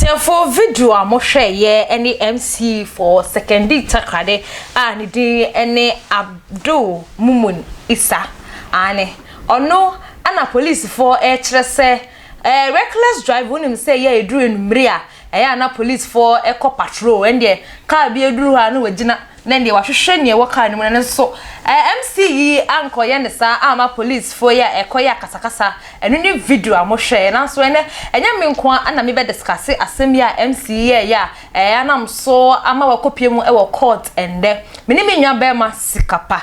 for video a mo hwe ye any MC for secondary Takoradi and the any Abdul mumun Issa ane ono ana police for kire say reckless drive wonim say ye eduru enumre a ana police for eco patrol and the car bi eduru ha na wagina na ndi wahwehwe ne waka ne mun so MC yi ankoye ne sa ama police for ya ekoya kasakasa enu ni video a mo hwe na so ene enya me nko ana me be discuss asem ya MC ya anam so ama wakopie mu e wo court ende me ni me nwa be ma sikapa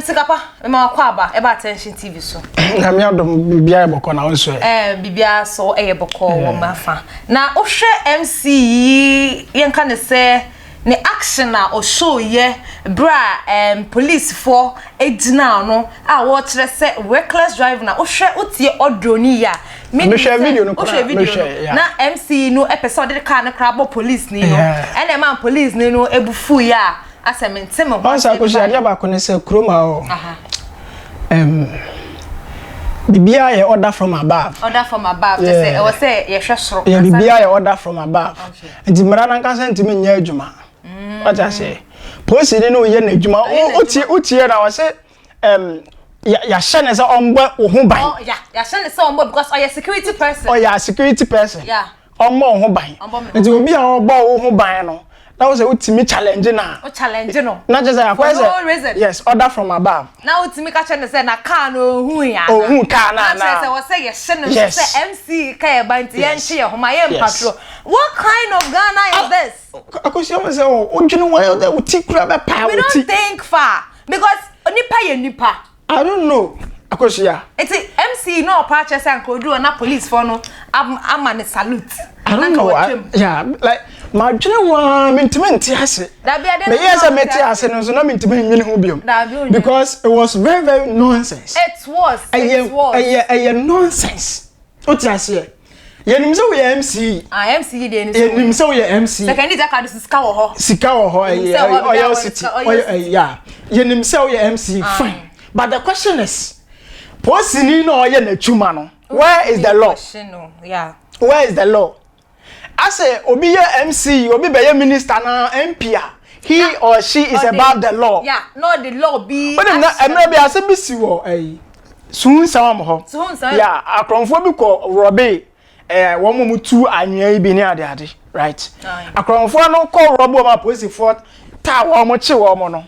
sikapa ma kwa aba e ba attention TV so na me adom bibia e boko na wonso bibia so e boko wo mafa na wo hwe MC yi yenka ne se ne action na o show ye bra police for ejina no a wo kire se reckless drive na o hwe otie odroni ya me share video no na MC no episode de car na crabo police ni no ene man police ni no ebufu ya asemente me ho sa ko share ba ko ne se kroma o bibia ye order from above say e was say ye hwe soro ye bibia ye order from above nti mara na nka sentime nya adwuma what I say police ni no ye na adwuma otie na was say ya shane say ombo wo ho ban ya shane say ombo because o ye security person yeah ombo wo ho ban nti obi a ombo wo ho ban no that was a ultimate challenge na no not just a question yes order from above now ultimate ka chane say na car no hu ya hu car na say was say ye shane say MC ka ye ban ti ye nhye ye ho ma ye patrol what kind of Ghana is this akosia say o dwene wan o ti kura be pa we don't think far because nipa ye nipa I don't know akosia it's MC no purchase and ko do na police for no am an salute I don't know yeah like my dwene wan mentimenti ase da bia me yes meti ase no so na mentimenti nwene ho biom because it was very nonsense it was a nonsense what you say yenim se we MC MC de ni yenim se we MC secondary Takoradi sika wo ho oyo city yeah yenim se we MC fine but the question is posini no oye na chuma no where is the law yeah where is the law I say obi ye MC obi be ye minister na MP he or she is above the law yeah no the law be but na emre be ase bi si wo sun sam ho yeah akronfo bi ko robe wo mo tu anwea bi ni ade right akronfo no ko robe ma police for ta wo mo che wo mo no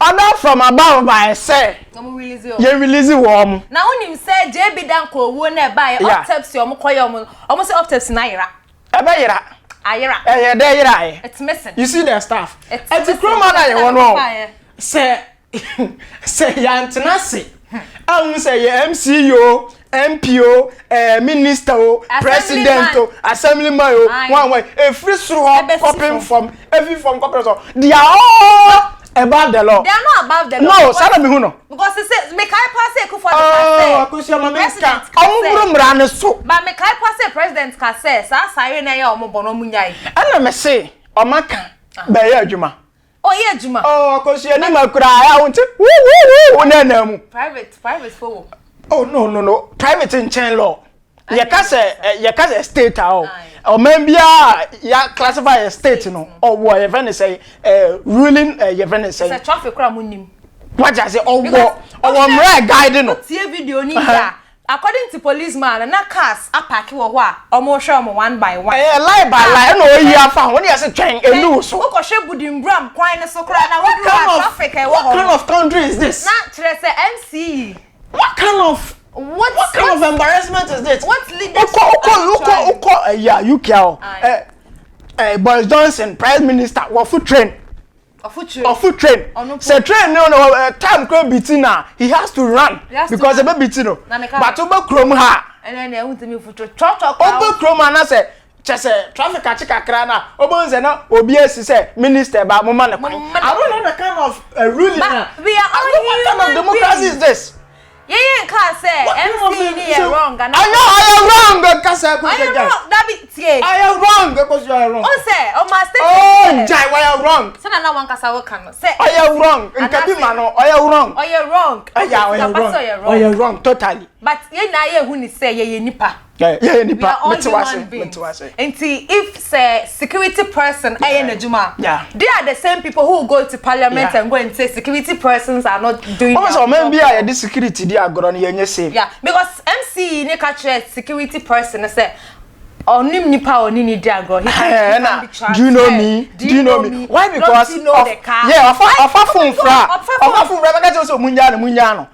order from above by say you release wo mo na onim say JB dan ko wo na ba autopsy o mo koyo mo say autopsy na yira ayira dey yira it's missing you see their staff it's kroma na ye wono say yantenase am say ye MCO MPO minister president assemblyman one free through copying from every from corporate they are all above the law. They are not above the law. No, sana me huno. Because it says me kai pass e ku for the oh, akusia mama nka. Omugburu mra ne so. But me kai pass president ka say sa sare na ya omo bono munyai. Ana me say o maka ba ya adwuma. Oh yeah adwuma. Oh akusia ni makura ya wonte. Wo na na mu. Private for. Oh no. Private in chain law. You can say state or maybe ya classify a state no or whatever they say ruling you say traffic crime munim what I say or more guide no see video ni ya according to policeman na cars apaki wo ho a omo hwe omo one by one lie by lie no yi afa when you say twen enu so wo ko hwe budimbram kwan ne so kra na wo do traffic e wo ho what kind of country is this na kire say MC what kind of embarrassment is this? What leadership? Yeah, UK. Boris Johnson, Prime Minister, what food train? Food train. Say train no time go between now. He has to run because the baby no. But over chrome ha. And then they want me food talk. Over chrome na say just traffic achika kra na. Obo nze na obi esi say minister ba mo man. I don't know the kind of ruling na. We are all what kind of democracy is this? Yeah, can't say MC ni wrong. I am wrong. Kasa ko I am wrong. That be tie. I am wrong because you are wrong. Oh say, oh my state. Oh, jai, why are wrong? So na wan kasa wo kan. Say I am wrong. Nkabi mano, I am wrong. Oh you wrong. I am wrong. Oh you wrong totally. But ye na ye hu ni say ye nipa. Yeah, we are all human beings. And if say security person yeah. They are the same people who go to parliament and go and say security persons are not doing also maybe I this security they are going to say. Yeah, because MC ne catch security person say onim nipa onini diago he can do you know me? Do you know me? Why? Because you know the car. Yeah, ofa phone fra because so munya no.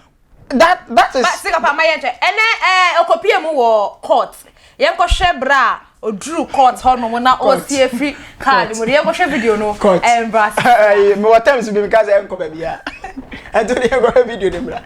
That is but sika pa my ente ene okopie mu wo court yen ko hwe bra odru court ho no na o see free card mu yen ko hwe video no embrace me what times be because I enko ba bia and to yen ko video dem bra.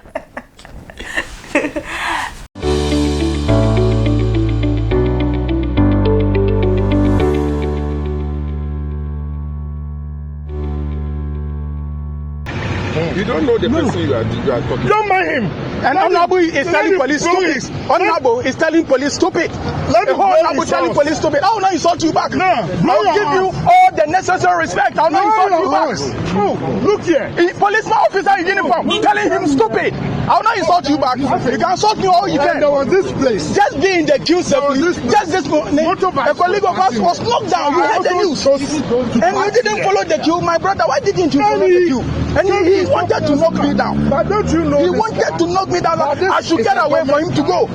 You don't know the person you are talking. Don't mind him. And Honorable is telling police stupid. Honorable is telling police stupid. Honorable telling police stupid. I will not insult you back. No. I will give you all the necessary respect. I will not insult you back. No. Look here. Policeman officer in uniform telling him stupid. I will not insult you back. You can insult me all you can. There was this place. Just be in the queue safely. Just this a colleague of us was knocked down. You heard the news. And you didn't follow the queue. My brother, why didn't you follow the queue? And he wanted to knock me down. But don't you know? He wanted to knock me down. I should get away for him to go.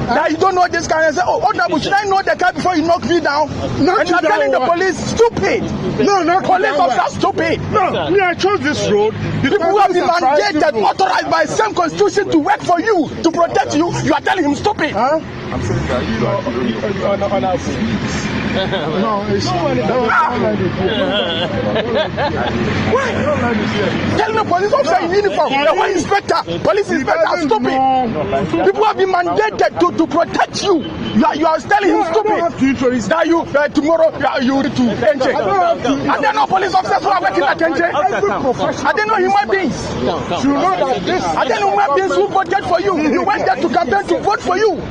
Now you don't know this guy and say, oh, Honorable, should I know the guy before you knock me down? And you're telling the police stupid. No, not police officer stupid. No, me, I chose this road. People who have been mandated, authorized by the same constitution to work for you, to protect you, you are telling him stupid. Huh? I'm sorry, no, it's why? Tell the police officer in uniform, the one inspector, police inspector, stupid. People have been mandated to protect you. You are telling him stupid. That you tomorrow you to NJ. And then no police officers who are working at NJ. I don't know human beings. You know that this. I don't know human beings who voted for you. You went there to campaign to vote for you.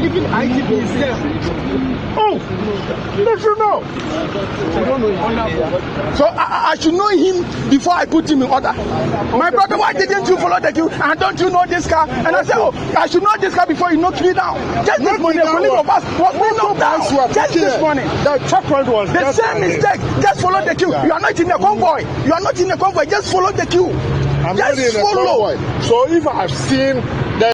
Even IGP itself. Oh, don't you know? So I should know him before I put him in order. My brother, why didn't you follow the queue? And don't you know this car? And I said, oh, I should know this car before you knock me down. Just this morning, a colleague of us was being knocked down. Just this morning. The checkpoint was the same mistake. Just follow the queue. You are not in the convoy. You are not in the convoy. Just follow the queue. I'm just not in the convoy. So if I've seen that.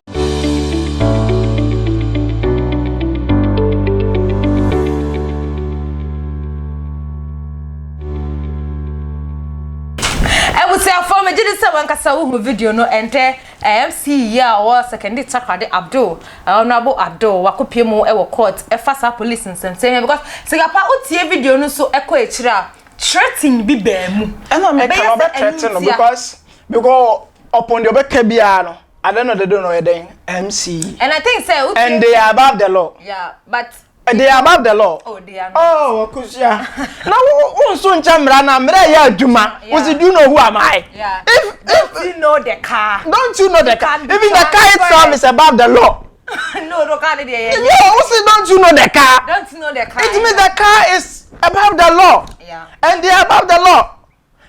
Me did say one kasa wo video no ente MC ya wa second Takoradi Abdul Honorable Abdul wakopie mu e wo court e fasa police nsensem because sigapa otie video no so ekọ ekira threatening bi ba mu e no me ka obe threaten no because upon the obeka bia no I don't know they don't know den MC and I think say and they are above the law. Yeah, but they are above the law. Oh, they are not. Oh, kusia. Now, who soon chamra na mre ya juma? Was it you know who am I? Yeah. If you know the car. Don't you know the car? Even the car itself is above the law. No, the car there. Yeah, also don't you know the car? Don't you know the car? It means the car is above the law. Yeah. And they are above the law.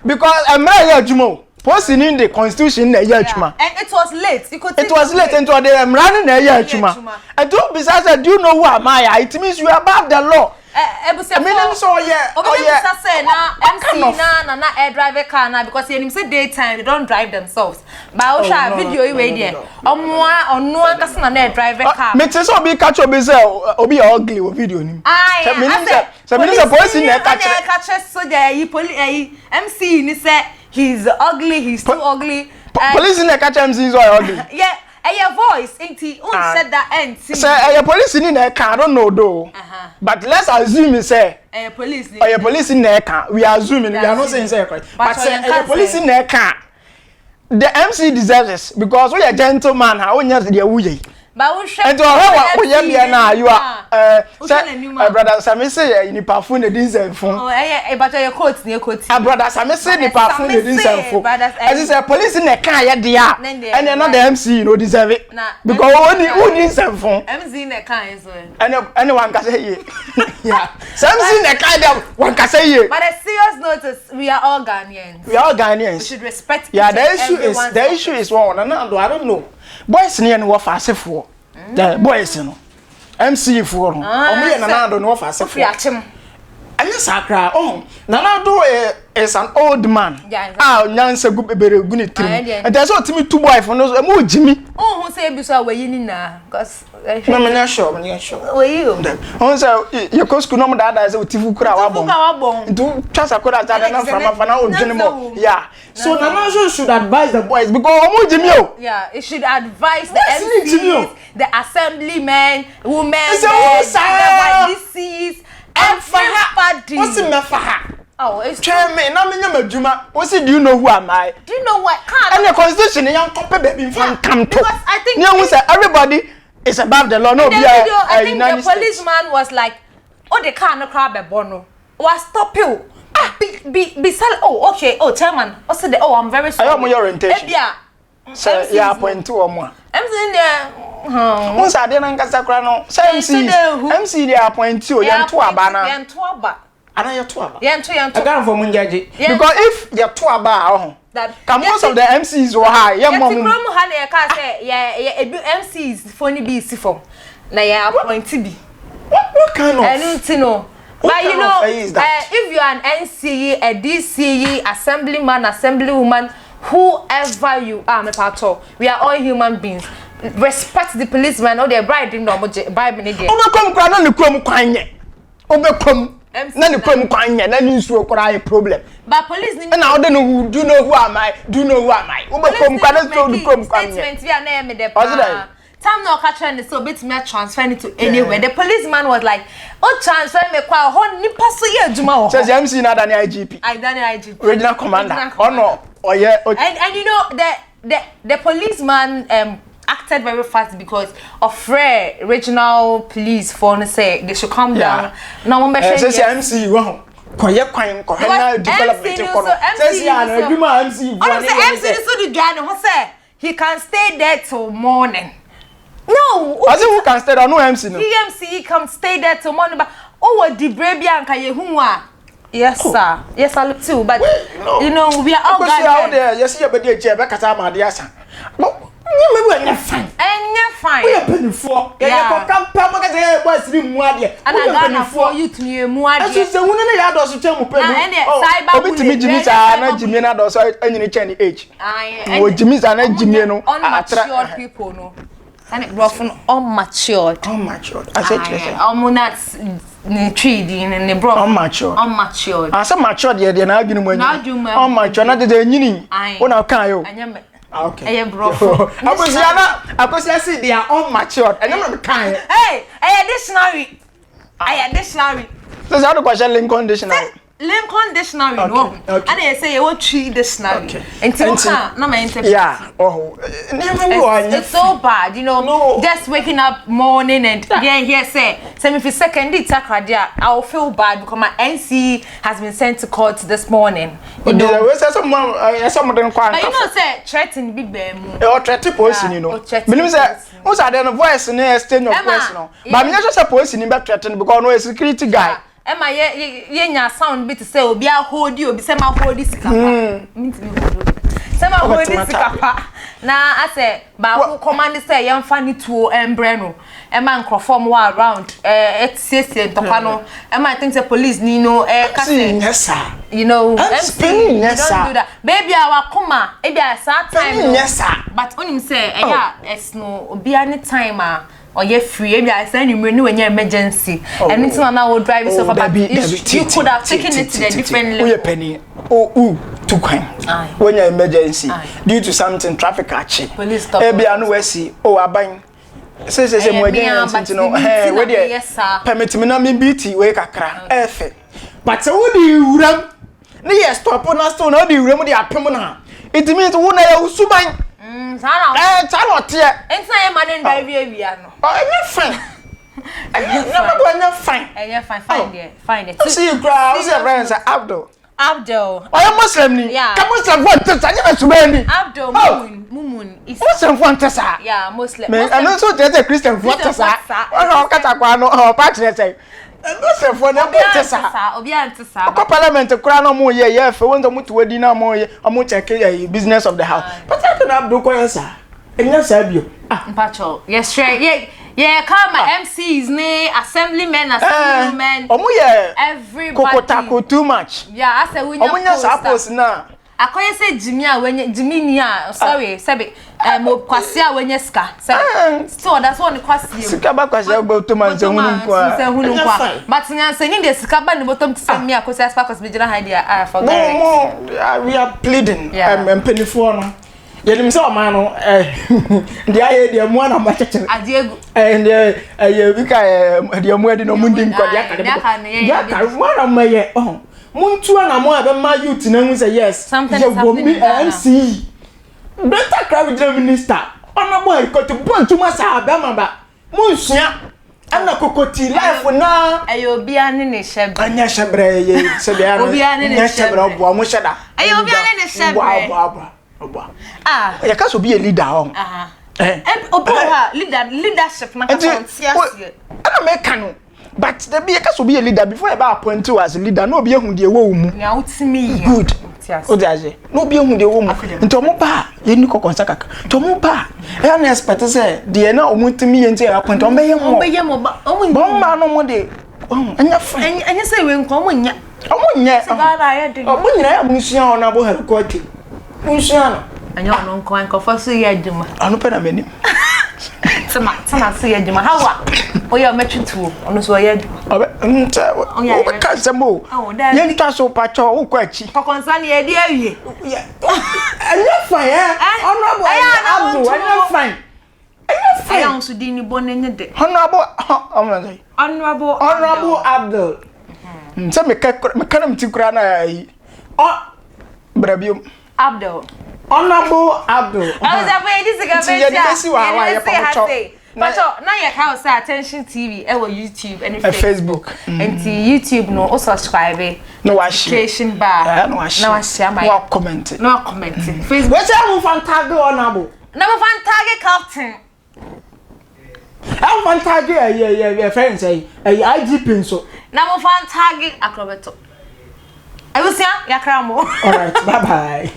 Because mre ya juma. Posting in the constitution na ya juma. And it was late. It was late and to the running na ya juma. And don't besides do you know who am I? It means you are above the law. I mean, so yeah. Oh yeah. Say na MC na air driver car na because you say daytime they don't drive themselves. But I share video you wey there. Onu ankasa na air driver car. Me say so be catch obi say obi ugly o video ni. So police na catch so there MC ni say he's ugly, he's too ugly. Police in the catch MC so ugly. Yeah. Your voice, ain't said that end. Say your police in the car, I don't know though. But let's assume you say police. Your police in the car. We are assuming. We are not saying say correct. But say your police in the car. The MC deserves this because we are gentleman. How we need to do But we should. And to how we are now. You are brother. Sami say you perfume the diesel phone. Oh, but your coat near coat. Brother, Sami say you perfume the diesel phone. As is a police in the car, yeah, dear. And another MC, you know, deserve it. Because only diesel phone. MC in the car is well. Anyone can say it. Yeah. Some in the car, one can say it. But a serious notice, we are all Ghanaians. We are all Ghanaians. We should respect. Yeah, the issue is one. I don't know. Boys near no fast for. The boys no. MC for no. Omo ye Nanado no fa se. Anya sakra Nanado is an old man. Nyansa gu bebere gu ni trim. And there's what me two boy for no mo Jimmy. Who say bi so we yin na cuz no me sure. We you. On say your cost no mo da say otifu kura wa bon. Do trust akoda that na from afana odwene yeah. So Nanado should advise the boys because mo Jimmy o. Yeah, it should advise the MCs, the assemblymen, women, the DCs. Everybody. What's in the faha? Oh, it's Chairman, I'm in your majuma. What's it? Do you know who am I? Do you know what? And the constitution, young copper baby from come to. Because I think everybody is above the law. No, I think the policeman was like, oh, they can't crab a bono. Was stop you. Be sell. Oh, okay. Oh, chairman. Also, I'm very sorry. I am your orientation. Yeah. So, yeah, point two or more. I'm saying there. Once I didn't get a MC, they are point two. You're two abana. You're two aba. And you're two aba. You're two. I got from Munjaji. Because if you're two aba, most of the MCs were high. Yeah, mom. MCs funny be for. Now you're point to be. What kind of? I don't know. But you know, if you are an NCE, a DCE, assemblyman, assemblywoman, whoever you are, my pato, we are all human beings. Respect the policeman or their bride in normal Bible. Overcome Kran and Crum Quine. Overcome none of Crum Quine, and then you saw a problem. But police, and I don't know who do know who am I, do know who am I. Overcome Kran to Crum statement, we are named the time no catch and so bit me transfer it to anywhere. The policeman was like, oh, transfer me kwa ho nipa so ye adwuma. Says MC na than IGP. I done IGP. Regional commander. Oh no. Oh yeah. And you know the policeman acted very fast because of Frey regional police phone say they should come down. Now one says MC wow. Koye kwan ko na development ko. Says ya na adwuma MC. MC so the guy no say he can stay there till morning. No, I say who can stay there? No MC no. MC can stay there till morning, but what the brave anka ye hu a. Yes sir. Yes I look too, but you know we are all guys out there. Yes you be dey je be kata ma dey asa. But you me we fine. Fine. We are paying for. Yeah, you come papa ka say boys ni mu ade. And I got for you to you mu ade. Aso se wona na ya do so temu pe mu. Obi timi Jimmy sa na Jimmy na do so anyini che ni age. Wo Jimmy sa na Jimmy no. Unmatured people no. And it brought from unmatured. I said to you. Almonds trading and they brought unmatured. I said matured yeah, na adwunu mu anyi. Unmatured na de nyini. Wona kan yo. Okay. I see they are unmatured. And I'm kind. Hey, dictionary. Dictionary. So how to question Lincoln dictionary? Lincoln dictionary, no. And they say you want tree dictionary. Okay. Until no my interpret. Yeah. Oh. It's so bad, you know. No. Just waking up morning and here say if it's second Takoradi, I'll feel bad because my NC has been sent to court this morning. You know. Someone but you know say threaten big bemu. Or threaten person, you know. Meaning say who's are the voice in exchange of voice no. But me just suppose in be threaten because no security guy. Emma ye nya sound bit say obi a hold you obi say ma hold this kapa say ma hold this kapa na I say ba who command say ye mfa ni tuo embre no Emma nkrofom wa around etiesie topa no Emma think say police ni no ka say yes sir you know yes don't do that baby our kuma e be that time yes sir but onim say es no obi any time or you free, maybe I send you when you're emergency. And it's not now drive yourself about you could have taken it to a different level. Oh, penny. Oh, too kind. When you're emergency, due to something traffic catching. Police stop. Maybe I know where see. Oh, I buying. Say more again, you know. Hey, where yes, sir. Permit me not me BT wake a crack. But so do you run? Yes, stop on us to know the remedy are permanent. It means one I suban. It's not a man in Bavia. I'm fine. I'm fine. And you're fine. Find it. See you cry. Who's your friends? Abdul. Abdul. I am Muslim. Yeah. Come on, what does I never swear? Abdul. Mumun. Is Muslim Fontessa. Yeah, Muslim. And also there's a Christian Fontessa. Oh, Cataquano, or Patrick. Muslim Fontessa. Obiantessa. Parliament to crown no more. Yeah, for one to move to a dinner more. I'm going to check the business of the house. But I can Abdul Koyasa. enya sabio mpacho yes share yeah come MCs ne assemblymen omo ye everybody kokotako too much yeah I say we nya suppose na akoye say Jimmy a wenye Jimmy ni a sorry sebe mo kwase a wenye ska so that's one kwase sika ba kwase agba to man se hunu kwa but nyanse ni de sika ba ni bottom to say me akosi aspa kwase be jina hide a forget we are pleading penifo no yenim se o man no ndi aye de mo na ma cheche adiegu ndi bi ka de mo adi no mundi nkodi aka ya ka mo na ma ye muntu na mo abe ma youth na hu say yes you go me MC better crowd minister ona boy ko to point ma sa abe ma ba munsua ana kokoti life na ayo bia ne ne shebre anya shebre ye se bia ne shebre obo mo sheda ayo bia ne ne shebre obo ya ka so be a leader on obo ha leadership na ka tia ana me kanu but the be ka so be a leader before you appoint you as a leader no be ehun de wo mu na utimi good o jaje no be ehun de wo mu nto mo ba ye ni kokonsa kaka to mo ba e na expect say de na o mu timi ye nti appoint o be ye mo ba o mu ba no mo de anya fa anya say we nko mo nya sigara ya de o mo nyina ya mu sua ona bo her ko ti mu sua no anya ono nko fa so ye adwuma anu pe na meni Tama so ye djuma hawa oya metwetu ono so ye obe nta o ka semo ye nta so pacho wo kwa chi kokonsa ne ye de awie anya fine honorable Abdul anya fine aya on so di ni bonenye de honorable Abdul nta me ka na mtikura na yi brabium Abdul honorable Abdul I was afraid this is a bit but now you can say Attention TV YouTube and Facebook and YouTube no subscribe no watch station bar no share my no comment Facebook what's that fan tag honorable number fan tag captain I'm fan tag yeah friends say IGP so number fan tag acrobato I will see ya kramo all right bye bye